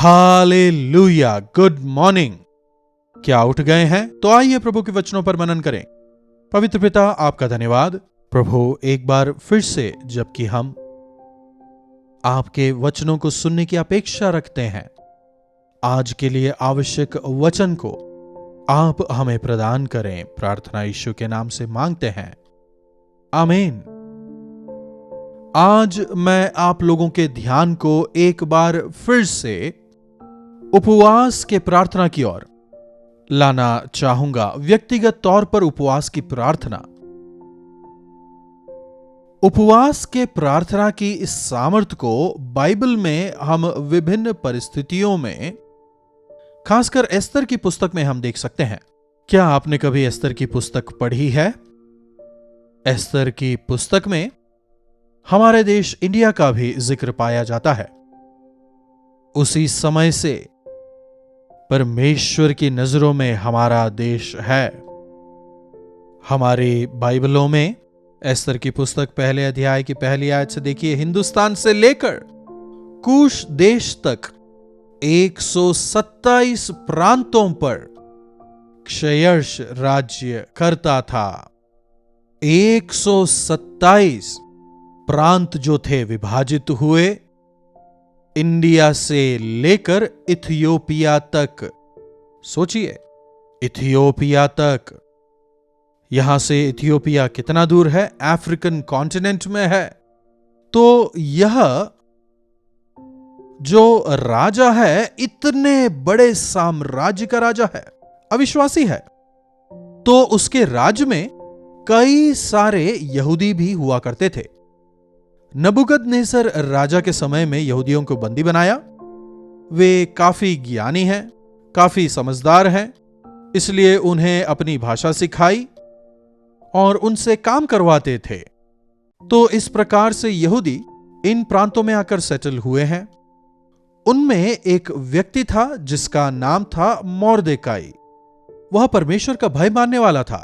Hallelujah, good morning. क्या उठ गए हैं? तो आइए प्रभु के वचनों पर मनन करें। पवित्र पिता, आपका धन्यवाद प्रभु, एक बार फिर से जबकि हम आपके वचनों को सुनने की अपेक्षा रखते हैं, आज के लिए आवश्यक वचन को आप हमें प्रदान करें। प्रार्थना यीशु के नाम से मांगते हैं, आमीन। आज मैं आप लोगों के ध्यान को एक बार फिर से उपवास के प्रार्थना की ओर लाना चाहूंगा। व्यक्तिगत तौर पर उपवास की प्रार्थना, उपवास के प्रार्थना की इस सामर्थ्य को बाइबल में हम विभिन्न परिस्थितियों में, खासकर एस्तर की पुस्तक में हम देख सकते हैं। क्या आपने कभी एस्तर की पुस्तक पढ़ी है? एस्तर की पुस्तक में हमारे देश इंडिया का भी जिक्र पाया जाता है। उसी समय से परमेश्वर की नजरों में हमारा देश है। हमारी बाइबलों में एस्तर की पुस्तक पहले अध्याय की पहली आयत से देखिए, हिंदुस्तान से लेकर कूश देश तक 127 प्रांतों पर क्षयर्ष राज्य करता था। 127 प्रांत जो थे विभाजित हुए, इंडिया से लेकर इथियोपिया तक। सोचिए, इथियोपिया तक। यहां से इथियोपिया कितना दूर है? अफ्रीकन कॉन्टिनेंट में है। तो यह जो राजा है, इतने बड़े साम्राज्य का राजा है, अविश्वासी है। तो उसके राज्य में कई सारे यहूदी भी हुआ करते थे। नबूकदनेस्सर राजा के समय में यहूदियों को बंदी बनाया। वे काफी ज्ञानी हैं, काफी समझदार हैं, इसलिए उन्हें अपनी भाषा सिखाई और उनसे काम करवाते थे। तो इस प्रकार से यहूदी इन प्रांतों में आकर सेटल हुए हैं। उनमें एक व्यक्ति था जिसका नाम था मोर्देकाई। वह परमेश्वर का भय मानने वाला था।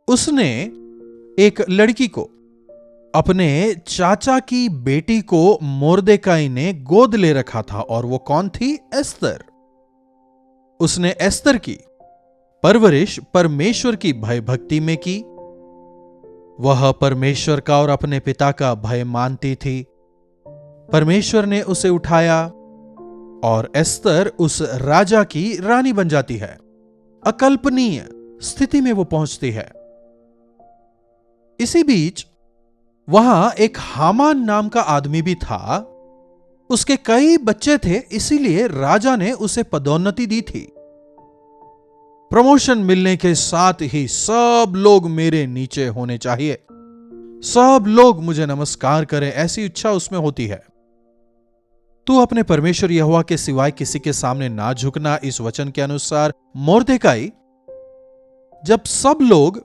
उसने एक लड़की को, अपने चाचा की बेटी को मोर्देकाई ने गोद ले रखा था, और वो कौन थी? एस्तर। उसने एस्तर की परवरिश परमेश्वर की भय भक्ति में की। वह परमेश्वर का और अपने पिता का भय मानती थी। परमेश्वर ने उसे उठाया और एस्तर उस राजा की रानी बन जाती है। अकल्पनीय स्थिति में वो पहुंचती है। इसी बीच वहां एक हामान नाम का आदमी भी था। उसके कई बच्चे थे, इसीलिए राजा ने उसे पदोन्नति दी थी। प्रमोशन मिलने के साथ ही सब लोग मेरे नीचे होने चाहिए, सब लोग मुझे नमस्कार करें, ऐसी इच्छा उसमें होती है। तू अपने परमेश्वर यहोवा के सिवाय किसी के सामने ना झुकना। इस वचन के अनुसार मोर्देकाई, जब सब लोग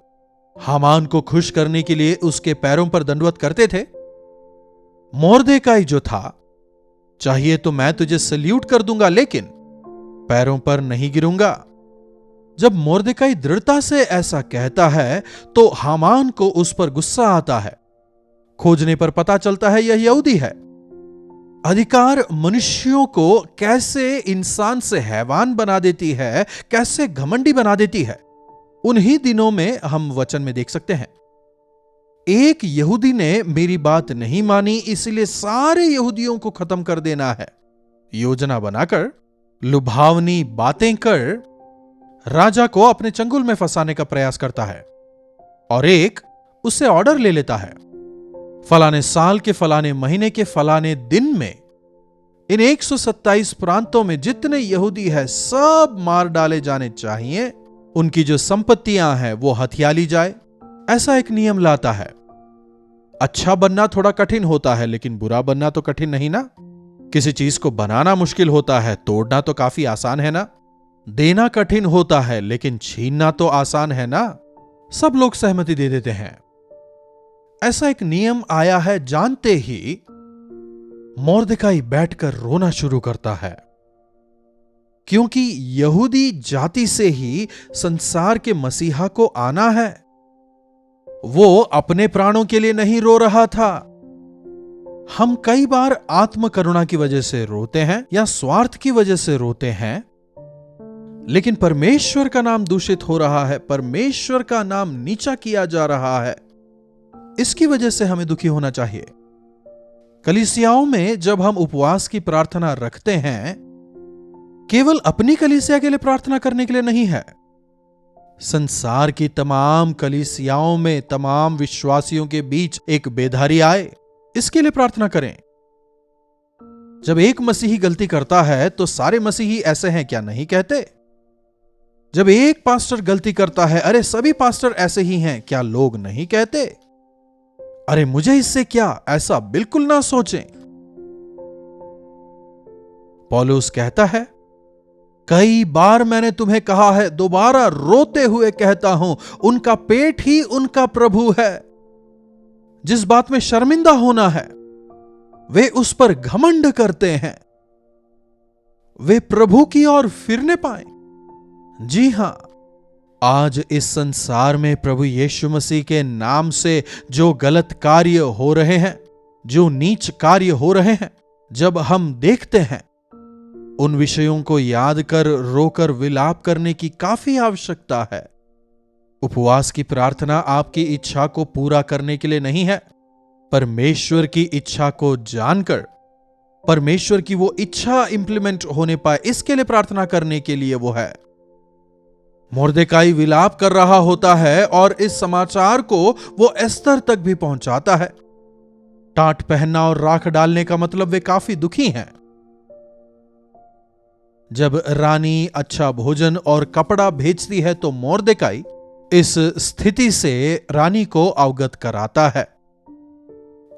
हामान को खुश करने के लिए उसके पैरों पर दंडवत करते थे, मोर्देकाई जो था, चाहिए तो मैं तुझे सल्यूट कर दूंगा, लेकिन पैरों पर नहीं गिरूंगा। जब मोर्देकाई दृढ़ता से ऐसा कहता है तो हामान को उस पर गुस्सा आता है। खोजने पर पता चलता है यह यहूदी है। अधिकार मनुष्यों को कैसे इंसान से हैवान बना देती है, कैसे घमंडी बना देती है, उन्हीं दिनों में हम वचन में देख सकते हैं। एक यहूदी ने मेरी बात नहीं मानी, इसलिए सारे यहूदियों को खत्म कर देना है। योजना बनाकर, लुभावनी बातें कर राजा को अपने चंगुल में फंसाने का प्रयास करता है, और एक उससे ऑर्डर ले लेता है, फलाने साल के फलाने महीने के फलाने दिन में इन 127 प्रांतों में जितने यहूदी हैं सब मार डाले जाने चाहिए। उनकी जो संपत्तियां हैं वो हथिया ली जाए। ऐसा एक नियम लाता है। अच्छा बनना थोड़ा कठिन होता है, लेकिन बुरा बनना तो कठिन नहीं ना। किसी चीज को बनाना मुश्किल होता है, तोड़ना तो काफी आसान है ना। देना कठिन होता है, लेकिन छीनना तो आसान है ना। सब लोग सहमति दे देते हैं। ऐसा एक नियम आया है। जानते ही मोर्देकाई बैठकर रोना शुरू करता है, क्योंकि यहूदी जाति से ही संसार के मसीहा को आना है। वो अपने प्राणों के लिए नहीं रो रहा था, हम कई बार आत्म करुणा की वजह से रोते हैं या स्वार्थ की वजह से रोते हैं, लेकिन परमेश्वर का नाम दूषित हो रहा है, परमेश्वर का नाम नीचा किया जा रहा है। इसकी वजह से हमें दुखी होना चाहिए। कलीसियाओं में जब हम उपवास की प्रार्थना रखते हैं, केवल अपनी कलीसिया के लिए प्रार्थना करने के लिए नहीं है। संसार की तमाम कलीसियाओं में तमाम विश्वासियों के बीच एक बेधारी आए, इसके लिए प्रार्थना करें। जब एक मसीही गलती करता है तो सारे मसीही ऐसे हैं क्या नहीं कहते? जब एक पास्टर गलती करता है, अरे सभी पास्टर ऐसे ही हैं क्या लोग नहीं कहते? अरे मुझे इससे क्या, ऐसा बिल्कुल ना सोचें। पौलुस कहता है, कई बार मैंने तुम्हें कहा है, दोबारा रोते हुए कहता हूं, उनका पेट ही उनका प्रभु है। जिस बात में शर्मिंदा होना है वे उस पर घमंड करते हैं, वे प्रभु की ओर फिरने पाए। जी हां, आज इस संसार में प्रभु यीशु मसीह के नाम से जो गलत कार्य हो रहे हैं, जो नीच कार्य हो रहे हैं, जब हम देखते हैं, उन विषयों को याद कर रोकर विलाप करने की काफी आवश्यकता है। उपवास की प्रार्थना आपकी इच्छा को पूरा करने के लिए नहीं है, परमेश्वर की इच्छा को जानकर परमेश्वर की वो इच्छा इंप्लीमेंट होने पाए, इसके लिए प्रार्थना करने के लिए वो है। मोर्देकाई विलाप कर रहा होता है और इस समाचार को वो एस्तर तक भी पहुंचाता है। टाट पहनना और राख डालने का मतलब वे काफी दुखी हैं। जब रानी अच्छा भोजन और कपड़ा भेजती है तो मोर्देकाई इस स्थिति से रानी को अवगत कराता है।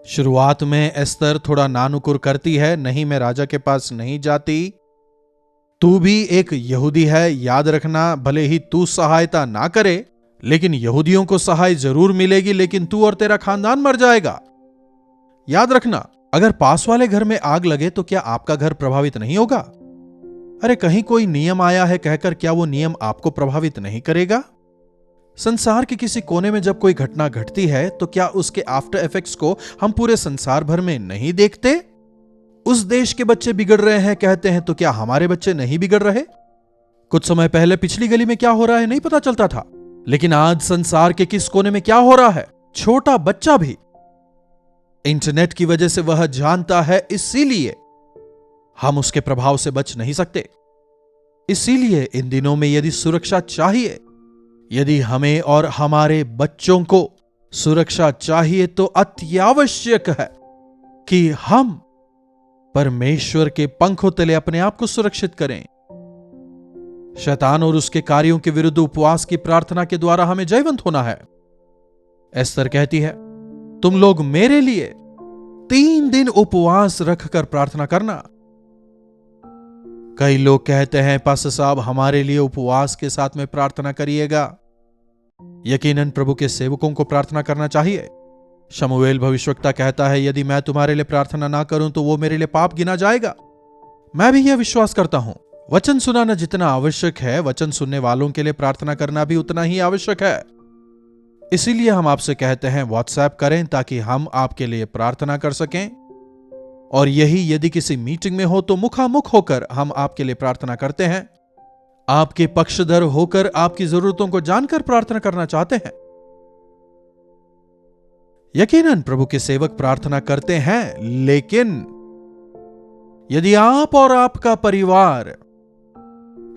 शुरुआत में एस्तर थोड़ा नानुकुर करती है, नहीं मैं राजा के पास नहीं जाती, तू भी एक यहूदी है, याद रखना भले ही तू सहायता ना करे लेकिन यहूदियों को सहाय जरूर मिलेगी, लेकिन तू और तेरा खानदान मर जाएगा। याद रखना, अगर पास वाले घर में आग लगे तो क्या आपका घर प्रभावित नहीं होगा? अरे कहीं कोई नियम आया है कहकर क्या वो नियम आपको प्रभावित नहीं करेगा? संसार के किसी कोने में जब कोई घटना घटती है तो क्या उसके आफ्टर इफेक्ट्स को हम पूरे संसार भर में नहीं देखते? उस देश के बच्चे बिगड़ रहे हैं कहते हैं, तो क्या हमारे बच्चे नहीं बिगड़ रहे? कुछ समय पहले पिछली गली में क्या हो रहा है नहीं पता चलता था, लेकिन आज संसार के किस कोने में क्या हो रहा है छोटा बच्चा भी इंटरनेट की वजह से वह जानता है। इसीलिए हम उसके प्रभाव से बच नहीं सकते। इसीलिए इन दिनों में यदि सुरक्षा चाहिए, यदि हमें और हमारे बच्चों को सुरक्षा चाहिए, तो अत्यावश्यक है कि हम परमेश्वर के पंखों तले अपने आप को सुरक्षित करें। शैतान और उसके कार्यों के विरुद्ध उपवास की प्रार्थना के द्वारा हमें जयवंत होना है। एस्तर कहती है, तुम लोग मेरे लिए 3 दिन उपवास रखकर प्रार्थना करना। कई लोग कहते हैं, पास्टर साहब हमारे लिए उपवास के साथ में प्रार्थना करिएगा। यकीनन प्रभु के सेवकों को प्रार्थना करना चाहिए। शमूएल भविष्यवक्ता कहता है, यदि मैं तुम्हारे लिए प्रार्थना ना करूं तो वो मेरे लिए पाप गिना जाएगा। मैं भी यह विश्वास करता हूं, वचन सुनाना जितना आवश्यक है, वचन सुनने वालों के लिए प्रार्थना करना भी उतना ही आवश्यक है। इसीलिए हम आपसे कहते हैं, व्हाट्सएप करें ताकि हम आपके लिए प्रार्थना कर सकें, और यही यदि किसी मीटिंग में हो तो मुखामुख होकर हम आपके लिए प्रार्थना करते हैं। आपके पक्षधर होकर आपकी जरूरतों को जानकर प्रार्थना करना चाहते हैं। यकीनन प्रभु के सेवक प्रार्थना करते हैं, लेकिन यदि आप और आपका परिवार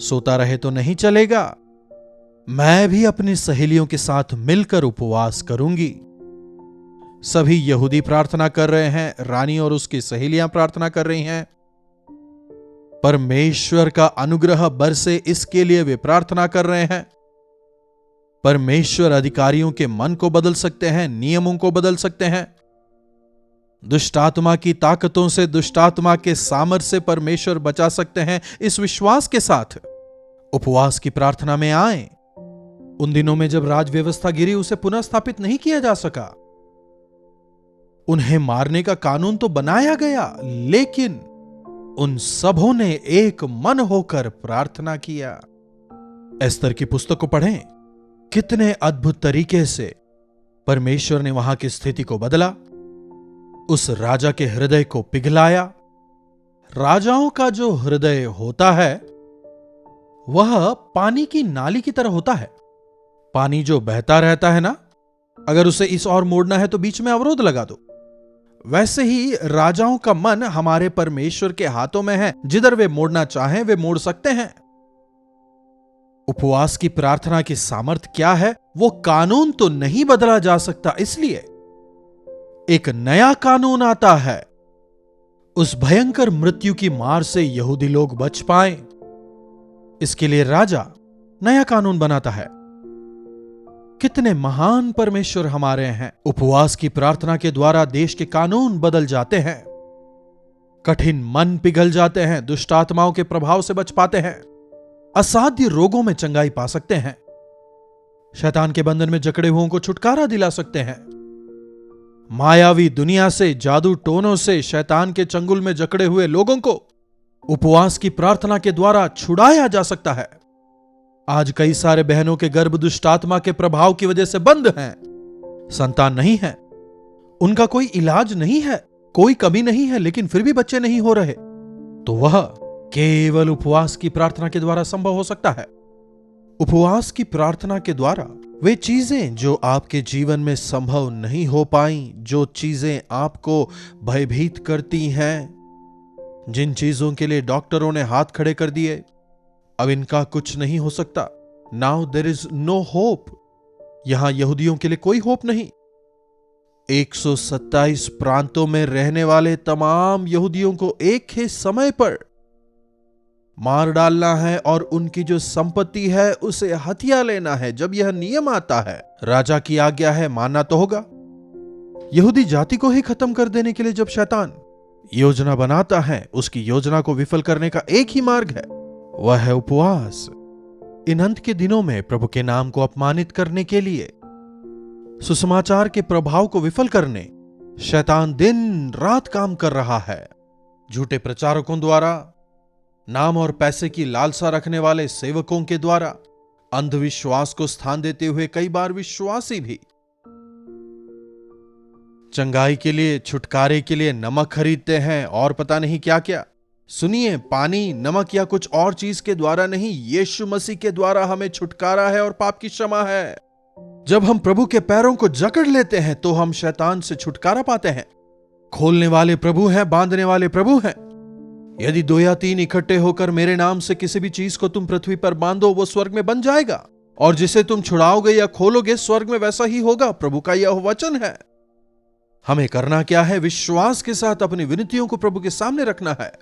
सोता रहे तो नहीं चलेगा। मैं भी अपनी सहेलियों के साथ मिलकर उपवास करूंगी। सभी यहूदी प्रार्थना कर रहे हैं, रानी और उसकी सहेलियां प्रार्थना कर रही हैं। परमेश्वर का अनुग्रह बरसे इसके लिए वे प्रार्थना कर रहे हैं। परमेश्वर अधिकारियों के मन को बदल सकते हैं, नियमों को बदल सकते हैं। दुष्टात्मा की ताकतों से, दुष्टात्मा के सामर्थ्य से परमेश्वर बचा सकते हैं। इस विश्वास के साथ उपवास की प्रार्थना में आए। उन दिनों में जब राज व्यवस्था गिरी, उसे पुनः स्थापित नहीं किया जा सका। उन्हें मारने का कानून तो बनाया गया, लेकिन उन सबों ने एक मन होकर प्रार्थना किया। एस्तर की पुस्तक को पढ़ें, कितने अद्भुत तरीके से परमेश्वर ने वहां की स्थिति को बदला। उस राजा के हृदय को पिघलाया। राजाओं का जो हृदय होता है वह पानी की नाली की तरह होता है। पानी जो बहता रहता है ना, अगर उसे इस ओर मोड़ना है तो बीच में अवरोध लगा दो। वैसे ही राजाओं का मन हमारे परमेश्वर के हाथों में है। जिधर वे मोड़ना चाहें वे मोड़ सकते हैं। उपवास की प्रार्थना की सामर्थ्य क्या है? वो कानून तो नहीं बदला जा सकता, इसलिए एक नया कानून आता है। उस भयंकर मृत्यु की मार से यहूदी लोग बच पाएं, इसके लिए राजा नया कानून बनाता है। कितने महान परमेश्वर हमारे हैं। उपवास की प्रार्थना के द्वारा देश के कानून बदल जाते हैं। कठिन मन पिघल जाते हैं। दुष्ट आत्माओं के प्रभाव से बच पाते हैं। असाध्य रोगों में चंगाई पा सकते हैं। शैतान के बंधन में जकड़े हुओं को छुटकारा दिला सकते हैं। मायावी दुनिया से, जादू टोनों से, शैतान के चंगुल में जकड़े हुए लोगों को उपवास की प्रार्थना के द्वारा छुड़ाया जा सकता है। आज कई सारे बहनों के गर्भ दुष्ट आत्मा के प्रभाव की वजह से बंद हैं। संतान नहीं है, उनका कोई इलाज नहीं है, कोई कमी नहीं है, लेकिन फिर भी बच्चे नहीं हो रहे, तो वह केवल उपवास की प्रार्थना के द्वारा संभव हो सकता है। उपवास की प्रार्थना के द्वारा वे चीजें जो आपके जीवन में संभव नहीं हो पाई, जो चीजें आपको भयभीत करती हैं, जिन चीजों के लिए डॉक्टरों ने हाथ खड़े कर दिए, अब इनका कुछ नहीं हो सकता, now there is no hope, यहां यहूदियों के लिए कोई होप नहीं। 127 प्रांतों में रहने वाले तमाम यहूदियों को एक ही समय पर मार डालना है और उनकी जो संपत्ति है उसे हथिया लेना है। जब यह नियम आता है, राजा की आज्ञा है, मानना तो होगा। यहूदी जाति को ही खत्म कर देने के लिए जब शैतान योजना बनाता है, उसकी योजना को विफल करने का एक ही मार्ग है, वह है उपवास। इन अंत के दिनों में प्रभु के नाम को अपमानित करने के लिए, सुसमाचार के प्रभाव को विफल करने शैतान दिन रात काम कर रहा है। झूठे प्रचारकों द्वारा, नाम और पैसे की लालसा रखने वाले सेवकों के द्वारा, अंधविश्वास को स्थान देते हुए कई बार विश्वासी भी चंगाई के लिए, छुटकारे के लिए नमक खरीदते हैं और पता नहीं क्या क्या। सुनिए, पानी, नमक या कुछ और चीज के द्वारा नहीं, यीशु मसीह के द्वारा हमें छुटकारा है और पाप की क्षमा है। जब हम प्रभु के पैरों को जकड़ लेते हैं तो हम शैतान से छुटकारा पाते हैं। खोलने वाले प्रभु हैं, बांधने वाले प्रभु हैं। यदि 2 या 3 इकट्ठे होकर मेरे नाम से किसी भी चीज को तुम पृथ्वी पर बांधो, वो स्वर्ग में बन जाएगा, और जिसे तुम छुड़ाओगे या खोलोगे स्वर्ग में वैसा ही होगा। प्रभु का यह वचन है। हमें करना क्या है? विश्वास के साथ अपनी विनतियों को प्रभु के सामने रखना है।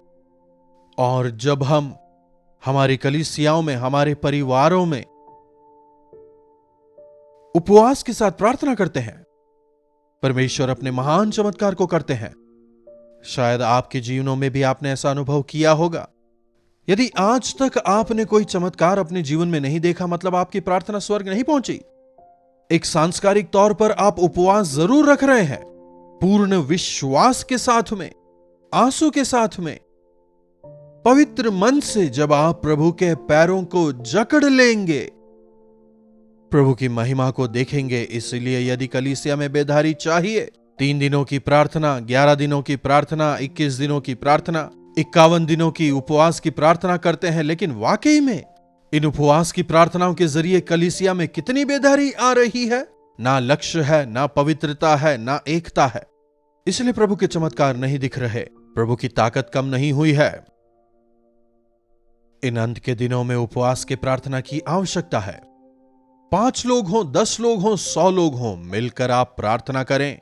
और जब हम हमारी कलीसियाओं में, हमारे परिवारों में उपवास के साथ प्रार्थना करते हैं, परमेश्वर अपने महान चमत्कार को करते हैं। शायद आपके जीवनों में भी आपने ऐसा अनुभव किया होगा। यदि आज तक आपने कोई चमत्कार अपने जीवन में नहीं देखा, मतलब आपकी प्रार्थना स्वर्ग नहीं पहुंची। एक सांस्कारिक तौर पर आप उपवास जरूर रख रहे हैं, पूर्ण विश्वास के साथ में, आंसू के साथ में, पवित्र मन से जब आप प्रभु के पैरों को जकड़ लेंगे, प्रभु की महिमा को देखेंगे। इसलिए यदि कलीसिया में बेदारी चाहिए, 3 दिनों की प्रार्थना, 11 दिनों की प्रार्थना, 21 दिनों की प्रार्थना, 51 दिनों की उपवास की प्रार्थना करते हैं, लेकिन वाकई में इन उपवास की प्रार्थनाओं के जरिए कलीसिया में कितनी बेदारी आ रही है। ना लक्ष्य है, ना पवित्रता है, ना एकता है। इसलिए प्रभु के चमत्कार नहीं दिख रहे, प्रभु की ताकत कम नहीं हुई है। इन अंत के दिनों में उपवास के प्रार्थना की आवश्यकता है। 5 लोग हों, 10 लोग हों, 100 लोग हों, मिलकर आप प्रार्थना करें।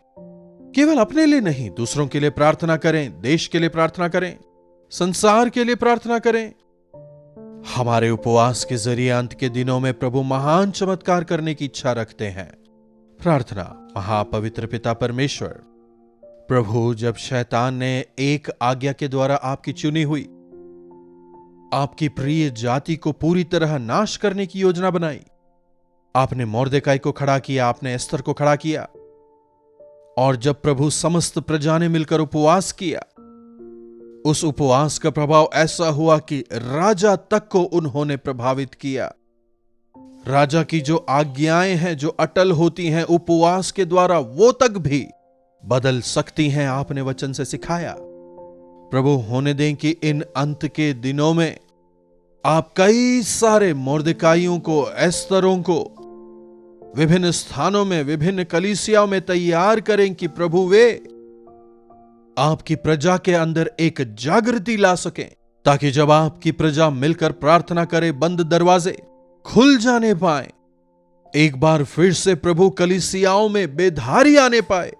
केवल अपने लिए नहीं, दूसरों के लिए प्रार्थना करें, देश के लिए प्रार्थना करें, संसार के लिए प्रार्थना करें। हमारे उपवास के जरिए अंत के दिनों में प्रभु महान चमत्कार करने की इच्छा रखते हैं। प्रार्थना। महापवित्र पिता परमेश्वर, प्रभु, जब शैतान ने एक आज्ञा के द्वारा आपकी चुनी हुई, आपकी प्रिय जाति को पूरी तरह नाश करने की योजना बनाई, आपने मोर्देकाई को खड़ा किया, आपने एस्तर को खड़ा किया, और जब प्रभु समस्त प्रजा ने मिलकर उपवास किया, उस उपवास का प्रभाव ऐसा हुआ कि राजा तक को उन्होंने प्रभावित किया। राजा की जो आज्ञाएं हैं, जो अटल होती हैं उपवास के द्वारा, वो तक भी बदल सकती हैं, आपने वचन से सिखाया। प्रभु, होने दें कि इन अंत के दिनों में आप कई सारे मोर्देकाइयों को, एस्तरों को विभिन्न स्थानों में, विभिन्न कलीसियाओं में तैयार करें कि प्रभु वे आपकी प्रजा के अंदर एक जागृति ला सकें, ताकि जब आपकी प्रजा मिलकर प्रार्थना करे, बंद दरवाजे खुल जाने पाए। एक बार फिर से प्रभु कलीसियाओं में बेधारी आने पाए।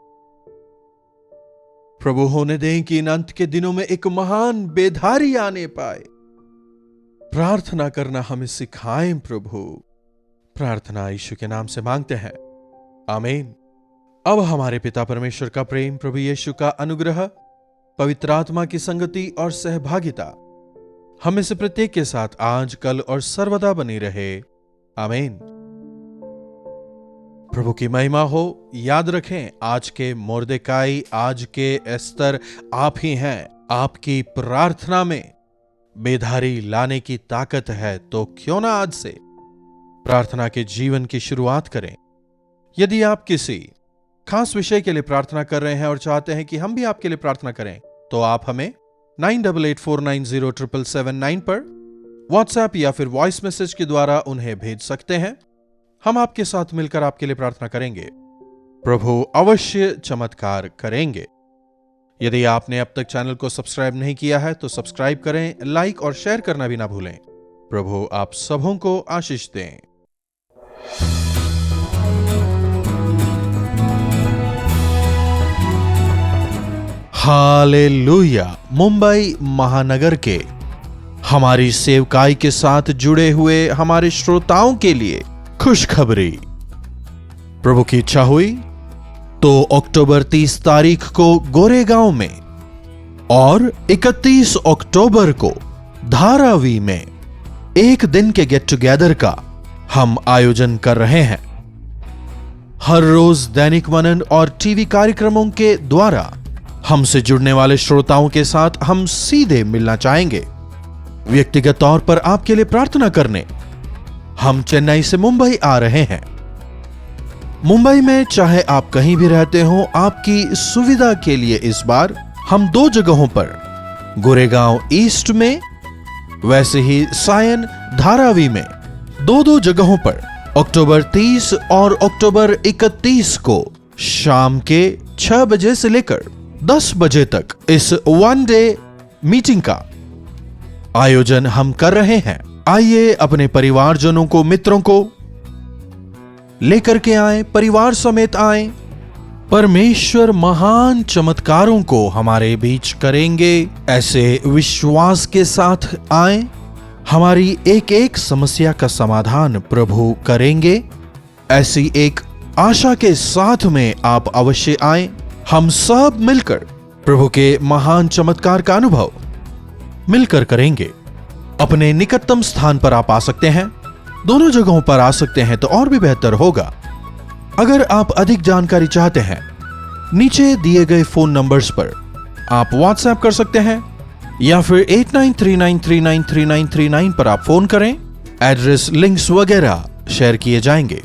प्रभु, होने दें कि इन अंत के दिनों में एक महान बेधारी आने पाए। प्रार्थना करना हमें सिखाएं प्रभु। प्रार्थना यीशु के नाम से मांगते हैं, आमीन। अब हमारे पिता परमेश्वर का प्रेम, प्रभु यीशु का अनुग्रह, पवित्र आत्मा की संगति और सहभागिता हमें से प्रत्येक के साथ आज, कल और सर्वदा बनी रहे, आमीन। प्रभु की महिमा हो। याद रखें, आज के मोर्देकाई, आज के एस्तर आप ही हैं। आपकी प्रार्थना में बेधारी लाने की ताकत है, तो क्यों ना आज से प्रार्थना के जीवन की शुरुआत करें। यदि आप किसी खास विषय के लिए प्रार्थना कर रहे हैं और चाहते हैं कि हम भी आपके लिए प्रार्थना करें, तो आप हमें 9884907779 पर व्हाट्सएप या फिर वॉइस मैसेज के द्वारा उन्हें भेज सकते हैं। हम आपके साथ मिलकर आपके लिए प्रार्थना करेंगे। प्रभु अवश्य चमत्कार करेंगे। यदि आपने अब तक चैनल को सब्सक्राइब नहीं किया है तो सब्सक्राइब करें, लाइक और शेयर करना भी ना भूलें। प्रभु आप सबों को आशीष दें। हालेलुया। मुंबई महानगर के हमारी सेवकाई के साथ जुड़े हुए हमारे श्रोताओं के लिए खुशखबरी। प्रभु की इच्छा हुई तो अक्टूबर 30 तारीख को गोरेगांव में और 31 अक्टूबर को धारावी में एक दिन के गेट टुगेदर का हम आयोजन कर रहे हैं। हर रोज दैनिक मनन और टीवी कार्यक्रमों के द्वारा हमसे जुड़ने वाले श्रोताओं के साथ हम सीधे मिलना चाहेंगे, व्यक्तिगत तौर पर आपके लिए प्रार्थना करने। हम चेन्नई से मुंबई आ रहे हैं। मुंबई में चाहे आप कहीं भी रहते हो, आपकी सुविधा के लिए इस बार हम 2 जगहों पर, गोरेगांव ईस्ट में, वैसे ही सायन धारावी में 2 जगहों पर अक्टूबर 30 और अक्टूबर 31 को शाम के 6 बजे से लेकर 10 बजे तक इस 1 डे मीटिंग का आयोजन हम कर रहे हैं। आइए अपने परिवारजनों को, मित्रों को लेकर के आए, परिवार समेत आए। परमेश्वर महान चमत्कारों को हमारे बीच करेंगे, ऐसे विश्वास के साथ आए। हमारी एक एक समस्या का समाधान प्रभु करेंगे, ऐसी एक आशा के साथ में आप अवश्य आए। हम सब मिलकर प्रभु के महान चमत्कार का अनुभव मिलकर करेंगे। अपने निकटतम स्थान पर आप आ सकते हैं, दोनों जगहों पर आ सकते हैं तो और भी बेहतर होगा। अगर आप अधिक जानकारी चाहते हैं, नीचे दिए गए फोन नंबर्स पर आप व्हाट्सएप कर सकते हैं या फिर 8939393939 पर आप फोन करें। एड्रेस, लिंक्स वगैरह शेयर किए जाएंगे।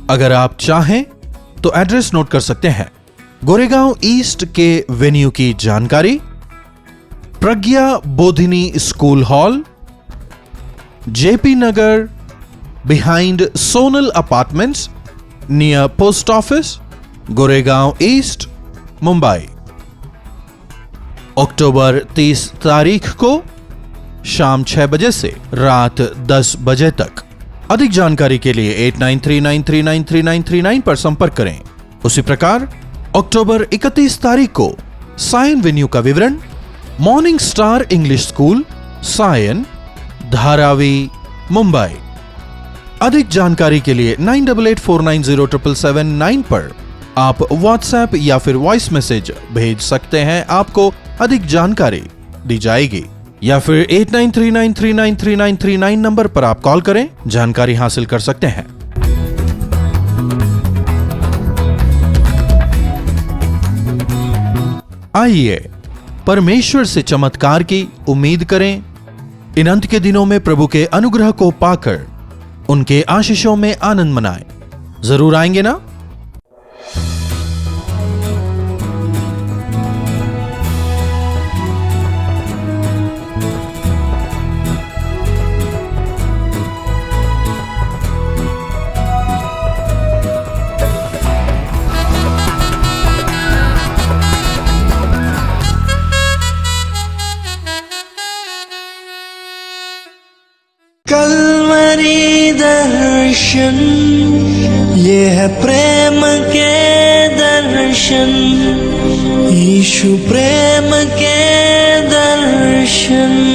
अगर आप चाहें तो एड्रेस नोट कर सकते हैं। गोरेगांव ईस्ट के वेन्यू की जानकारी, Pragya Bodhini school hall, JP Nagar, behind Sonal apartments, near post office, Goregaon East, Mumbai. अक्टूबर 30 तारीख को शाम 6 बजे से रात 10 बजे तक। अधिक जानकारी के लिए 8939393939 पर संपर्क करें। उसी प्रकार अक्टूबर 31 तारीख को सायन वेन्यू का विवरण, Morning Star English School, Sion, Dharavi, Mumbai. अधिक जानकारी के लिए 9884907779 पर आप व्हाट्सएप या फिर वॉइस मैसेज भेज सकते हैं। आपको अधिक जानकारी दी जाएगी। या फिर 8939393939 नंबर पर आप कॉल करें, जानकारी हासिल कर सकते हैं। आइए परमेश्वर से चमत्कार की उम्मीद करें। इन अंत के दिनों में प्रभु के अनुग्रह को पाकर उनके आशीषों में आनंद मनाएं। जरूर आएंगे ना? कलवरी दर्शन, ये है प्रेम के दर्शन, यीशु प्रेम के दर्शन।